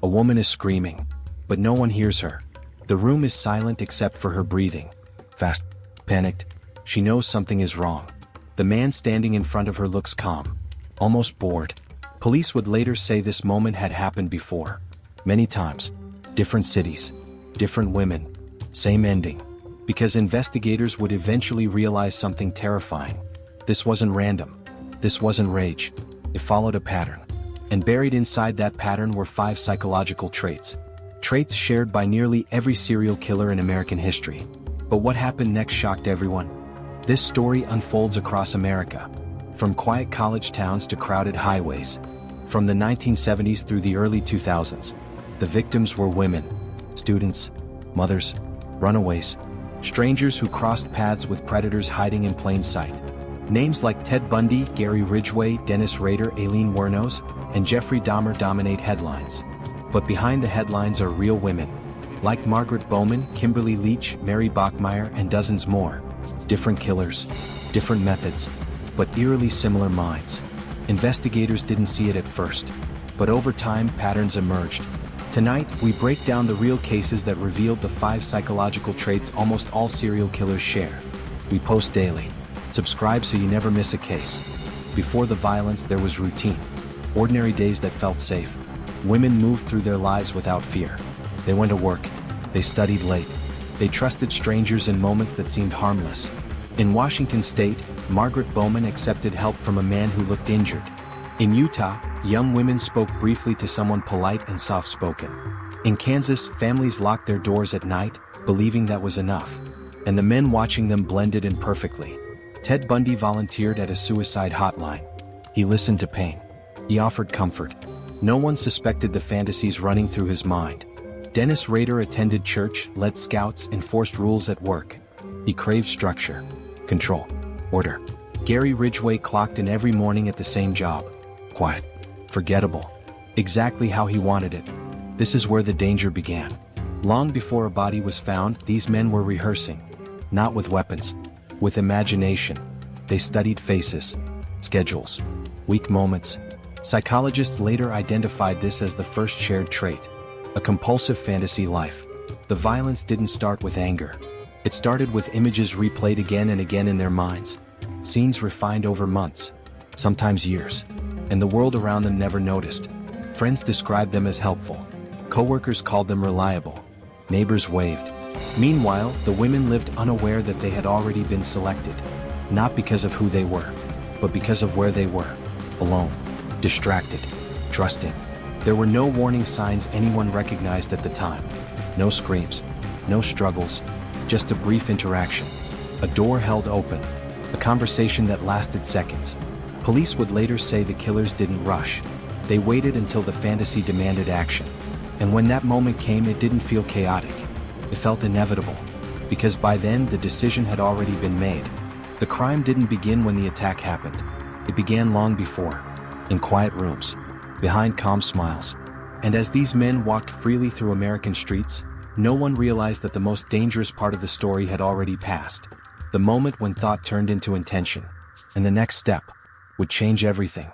A woman is screaming, but no one hears her. The room is silent except for her breathing. Fast. Panicked. She knows something is wrong. The man standing in front of her looks calm, almost bored. Police would later say this moment had happened before. Many times. Different cities. Different women. Same ending. Because investigators would eventually realize something terrifying. This wasn't random. This wasn't rage. It followed a pattern. And buried inside that pattern were 5 psychological traits. Traits shared by nearly every serial killer in American history. But what happened next shocked everyone. This story unfolds across America. From quiet college towns to crowded highways. From the 1970s through the early 2000s. The victims were women, students, mothers, runaways, strangers who crossed paths with predators hiding in plain sight. Names like Ted Bundy, Gary Ridgway, Dennis Rader, Aileen Wuornos, and Jeffrey Dahmer dominate headlines. But behind the headlines are real women. Like Margaret Bowman, Kimberly Leach, Mary Bachmeyer, and dozens more. Different killers, different methods, but eerily similar minds. Investigators didn't see it at first, but over time patterns emerged. Tonight, we break down the real cases that revealed the 5 psychological traits almost all serial killers share. We post daily. Subscribe so you never miss a case. Before the violence, there was routine. Ordinary days that felt safe. Women moved through their lives without fear. They went to work. They studied late. They trusted strangers in moments that seemed harmless. In Washington state, Margaret Bowman accepted help from a man who looked injured. In Utah, young women spoke briefly to someone polite and soft-spoken. In Kansas, families locked their doors at night, believing that was enough. And the men watching them blended in perfectly. Ted Bundy volunteered at a suicide hotline. He listened to pain. He offered comfort. No one suspected the fantasies running through his mind. Dennis Rader attended church, led scouts, enforced rules at work. He craved structure, control, order. Gary Ridgway clocked in every morning at the same job. Quiet, forgettable, exactly how he wanted it. This is where the danger began. Long before a body was found, these men were rehearsing. Not with weapons, with imagination. They studied faces, schedules, weak moments. Psychologists later identified this as the first shared trait. A compulsive fantasy life. The violence didn't start with anger. It started with images replayed again and again in their minds. Scenes refined over months, sometimes years. And the world around them never noticed. Friends described them as helpful. Coworkers called them reliable. Neighbors waved. Meanwhile, the women lived unaware that they had already been selected. Not because of who they were, but because of where they were. Alone, distracted, trusting. There were no warning signs anyone recognized at the time. No screams, no struggles, just a brief interaction. A door held open, a conversation that lasted seconds. Police would later say the killers didn't rush. They waited until the fantasy demanded action. And when that moment came, it didn't feel chaotic. It felt inevitable. Because by then, the decision had already been made. The crime didn't begin when the attack happened. It began long before, in quiet rooms, behind calm smiles. And as these men walked freely through American streets, no one realized that the most dangerous part of the story had already passed. The moment when thought turned into intention. And the next step would change everything.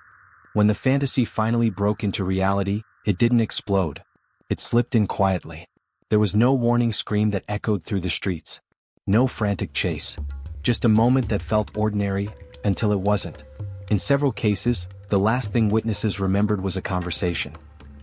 When the fantasy finally broke into reality, it didn't explode. It slipped in quietly. There was no warning scream that echoed through the streets. No frantic chase. Just a moment that felt ordinary, until it wasn't. In several cases, the last thing witnesses remembered was a conversation.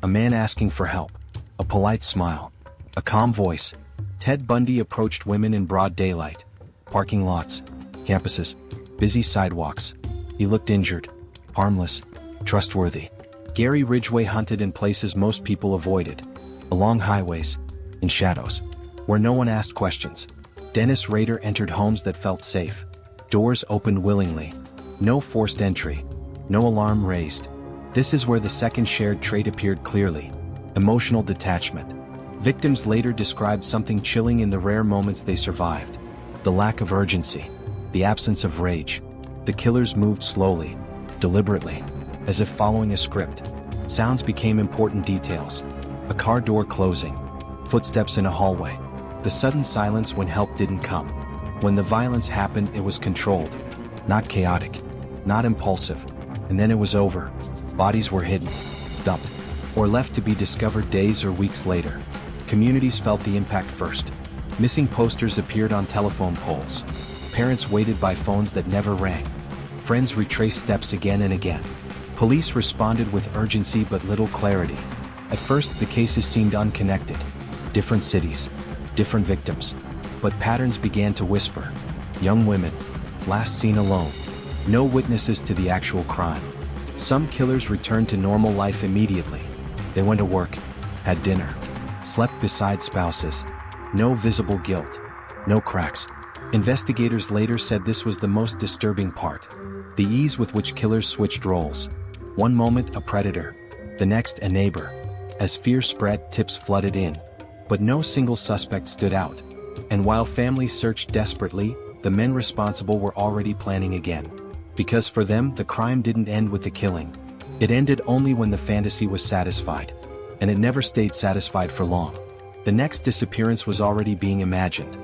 A man asking for help. A polite smile. A calm voice. Ted Bundy approached women in broad daylight. Parking lots. Campuses. Busy sidewalks. He looked injured. Harmless. Trustworthy. Gary Ridgway hunted in places most people avoided. Along highways. In shadows. Where no one asked questions. Dennis Rader entered homes that felt safe. Doors opened willingly. No forced entry. No alarm raised. This is where the second shared trait appeared clearly. Emotional detachment. Victims later described something chilling in the rare moments they survived. The lack of urgency. The absence of rage. The killers moved slowly, deliberately, as if following a script. Sounds became important details. A car door closing. Footsteps in a hallway. The sudden silence when help didn't come. When the violence happened, it was controlled. Not chaotic. Not impulsive. And then it was over. Bodies were hidden. Dumped. or left to be discovered days or weeks later. Communities felt the impact first. Missing posters appeared on telephone poles. Parents waited by phones that never rang. Friends retraced steps again and again. Police responded with urgency but little clarity. At first, the cases seemed unconnected. Different cities, different victims. But patterns began to whisper. Young women, last seen alone. No witnesses to the actual crime. Some killers returned to normal life immediately. They went to work, had dinner, slept beside spouses. No visible guilt. No cracks. Investigators later said this was the most disturbing part. The ease with which killers switched roles. One moment a predator, the next a neighbor. As fear spread, tips flooded in. But no single suspect stood out. And while families searched desperately, the men responsible were already planning again. Because for them, the crime didn't end with the killing. It ended only when the fantasy was satisfied. And it never stayed satisfied for long. The next disappearance was already being imagined.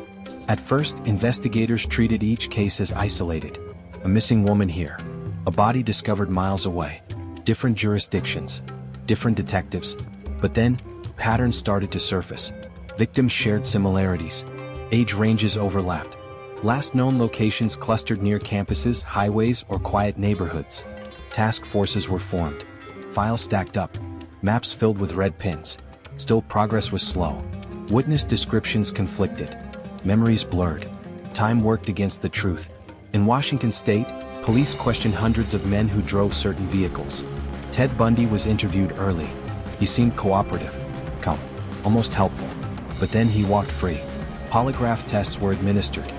At first, investigators treated each case as isolated. A missing woman here. A body discovered miles away. Different jurisdictions. Different detectives. But then, patterns started to surface. Victims shared similarities. Age ranges overlapped. Last known locations clustered near campuses, highways, or quiet neighborhoods. Task forces were formed. Files stacked up. Maps filled with red pins. Still, progress was slow. Witness descriptions conflicted. Memories blurred. Time worked against the truth. In Washington state, police questioned hundreds of men who drove certain vehicles. Ted Bundy was interviewed early. He seemed cooperative, calm, almost helpful. But then he walked free. Polygraph tests were administered.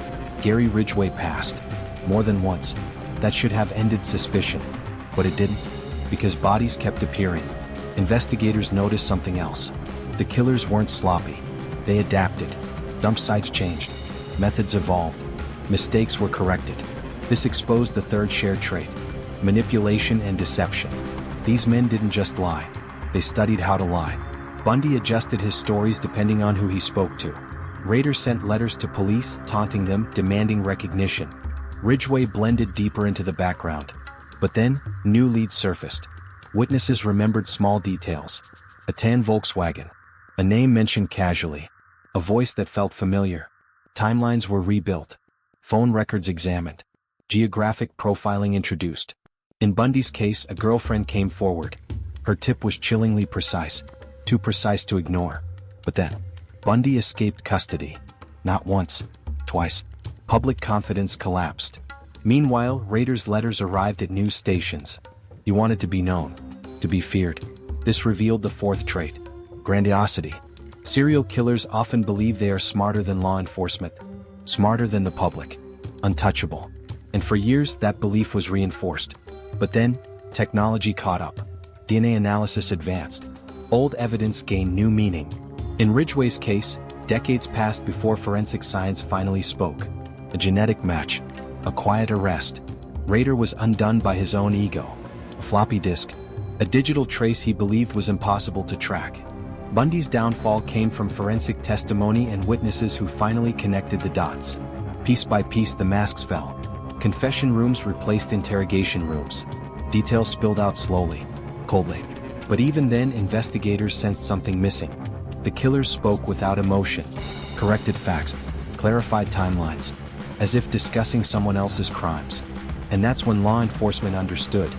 Gary Ridgway passed. More than once. That should have ended suspicion. But it didn't. Because bodies kept appearing. Investigators noticed something else. The killers weren't sloppy. They adapted. Dump sites changed. Methods evolved. Mistakes were corrected. This exposed the third shared trait. Manipulation and deception. These men didn't just lie. They studied how to lie. Bundy adjusted his stories depending on who he spoke to. Raiders sent letters to police, taunting them, demanding recognition. Ridgway blended deeper into the background. But then, new leads surfaced. Witnesses remembered small details. A tan Volkswagen. A name mentioned casually. A voice that felt familiar. Timelines were rebuilt. Phone records examined. Geographic profiling introduced. In Bundy's case, a girlfriend came forward. Her tip was chillingly precise. Too precise to ignore. But then, Bundy escaped custody. Not once, twice. Public confidence collapsed. Meanwhile, Raiders' letters arrived at news stations. He wanted to be known, to be feared. This revealed the fourth trait. Grandiosity. Serial killers often believe they are smarter than law enforcement, smarter than the public, untouchable. And for years, that belief was reinforced. But then, technology caught up. DNA analysis advanced. Old evidence gained new meaning. In Ridgway's case, decades passed before forensic science finally spoke. A genetic match. A quiet arrest. Raider was undone by his own ego. A floppy disk. A digital trace he believed was impossible to track. Bundy's downfall came from forensic testimony and witnesses who finally connected the dots. Piece by piece the masks fell. Confession rooms replaced interrogation rooms. Details spilled out slowly, coldly. But even then, investigators sensed something missing. The killers spoke without emotion, corrected facts, clarified timelines, as if discussing someone else's crimes. And that's when law enforcement understood.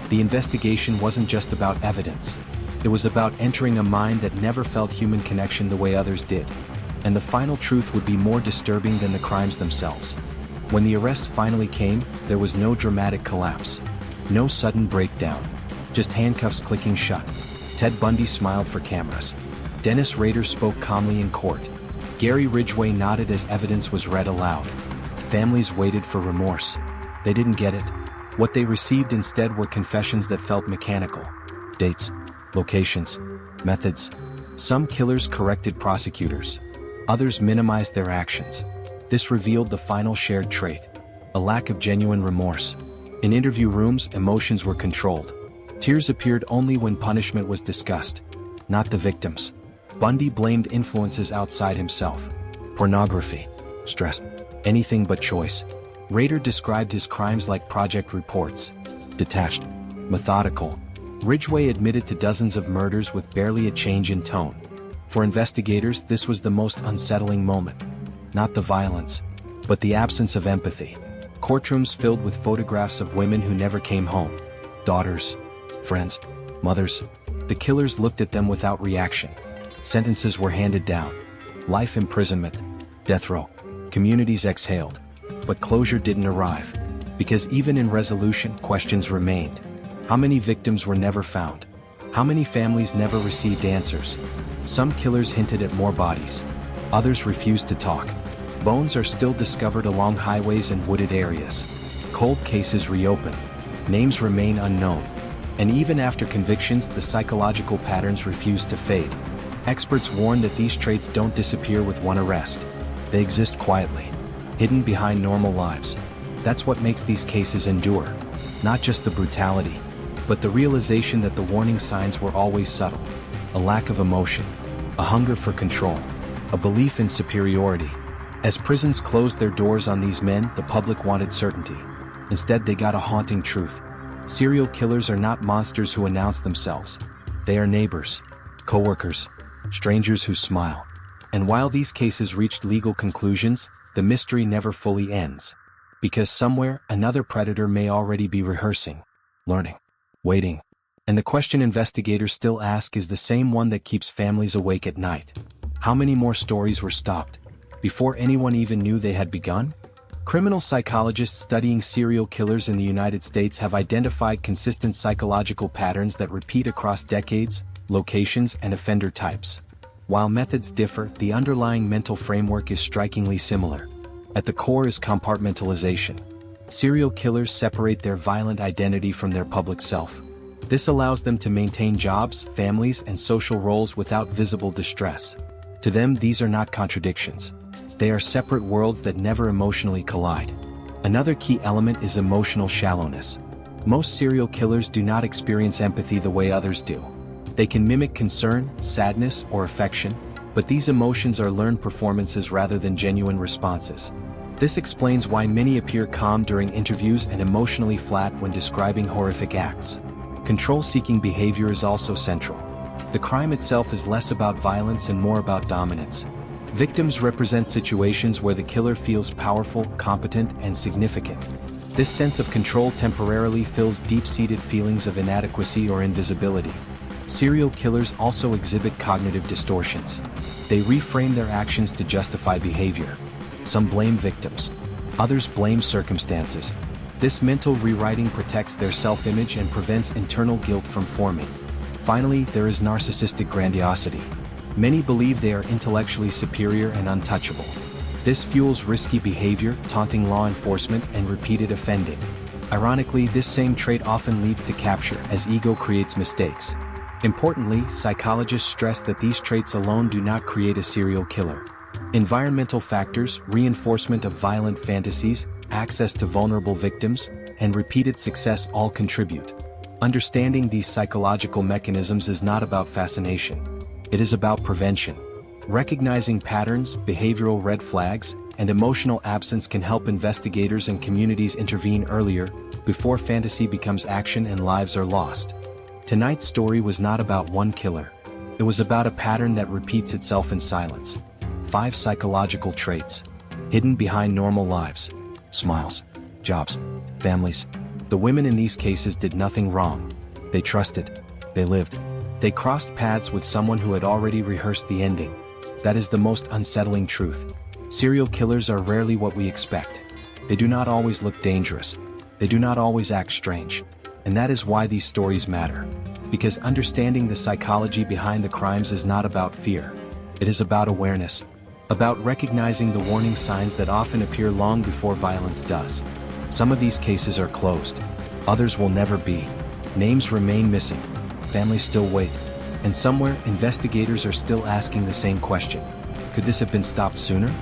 The investigation wasn't just about evidence. It was about entering a mind that never felt human connection the way others did. And the final truth would be more disturbing than the crimes themselves. When the arrest finally came, there was no dramatic collapse. No sudden breakdown. Just handcuffs clicking shut. Ted Bundy smiled for cameras. Dennis Rader spoke calmly in court. Gary Ridgway nodded as evidence was read aloud. Families waited for remorse. They didn't get it. What they received instead were confessions that felt mechanical. Dates, locations, methods. Some killers corrected prosecutors. Others minimized their actions. This revealed the final shared trait. A lack of genuine remorse. In interview rooms, emotions were controlled. Tears appeared only when punishment was discussed. Not the victims. Bundy blamed influences outside himself. Pornography. Stress. Anything but choice. Rader described his crimes like project reports. Detached. Methodical. Ridgway admitted to dozens of murders with barely a change in tone. For investigators, this was the most unsettling moment. Not the violence, but the absence of empathy. Courtrooms filled with photographs of women who never came home. Daughters, friends, mothers. The killers looked at them without reaction. Sentences were handed down. Life imprisonment, death row. Communities exhaled. But closure didn't arrive. Because even in resolution, questions remained. How many victims were never found? How many families never received answers? Some killers hinted at more bodies. Others refused to talk. Bones are still discovered along highways and wooded areas. Cold cases reopen. Names remain unknown. And even after convictions, the psychological patterns refuse to fade. Experts warn that these traits don't disappear with one arrest. They exist quietly, hidden behind normal lives. That's what makes these cases endure. Not just the brutality, but the realization that the warning signs were always subtle. A lack of emotion, a hunger for control, a belief in superiority. As prisons closed their doors on these men, the public wanted certainty. Instead, they got a haunting truth. Serial killers are not monsters who announce themselves. They are neighbors, co-workers, strangers who smile. And while these cases reached legal conclusions, the mystery never fully ends. Because somewhere, another predator may already be rehearsing, learning, waiting. And the question investigators still ask is the same one that keeps families awake at night. How many more stories were stopped before anyone even knew they had begun? Criminal psychologists studying serial killers in the United States have identified consistent psychological patterns that repeat across decades, locations, and offender types. While methods differ, the underlying mental framework is strikingly similar. At the core is compartmentalization. Serial killers separate their violent identity from their public self. This allows them to maintain jobs, families, and social roles without visible distress. To them, these are not contradictions. They are separate worlds that never emotionally collide. Another key element is emotional shallowness. Most serial killers do not experience empathy the way others do. They can mimic concern, sadness, or affection, but these emotions are learned performances rather than genuine responses. This explains why many appear calm during interviews and emotionally flat when describing horrific acts. Control-seeking behavior is also central. The crime itself is less about violence and more about dominance. Victims represent situations where the killer feels powerful, competent, and significant. This sense of control temporarily fills deep-seated feelings of inadequacy or invisibility. Serial killers also exhibit cognitive distortions. They reframe their actions to justify behavior. Some blame victims. Others blame circumstances. This mental rewriting protects their self-image and prevents internal guilt from forming. Finally, there is narcissistic grandiosity. Many believe they are intellectually superior and untouchable. This fuels risky behavior, taunting law enforcement, and repeated offending. Ironically, this same trait often leads to capture, as ego creates mistakes. Importantly, psychologists stress that these traits alone do not create a serial killer. Environmental factors, reinforcement of violent fantasies, access to vulnerable victims, and repeated success all contribute. Understanding these psychological mechanisms is not about fascination. It is about prevention. Recognizing patterns, behavioral red flags, and emotional absence can help investigators and communities intervene earlier, before fantasy becomes action and lives are lost. Tonight's story was not about one killer. It was about a pattern that repeats itself in silence. 5 psychological traits, hidden behind normal lives. Smiles, jobs, families. The women in these cases did nothing wrong. They trusted. They lived. They crossed paths with someone who had already rehearsed the ending. That is the most unsettling truth. Serial killers are rarely what we expect. They do not always look dangerous. They do not always act strange. And that is why these stories matter. Because understanding the psychology behind the crimes is not about fear. It is about awareness. About recognizing the warning signs that often appear long before violence does. Some of these cases are closed. Others will never be. Names remain missing. Families still wait. And somewhere, investigators are still asking the same question. Could this have been stopped sooner?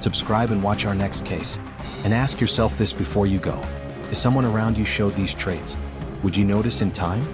Subscribe and watch our next case. And ask yourself this before you go. If someone around you showed these traits, would you notice in time?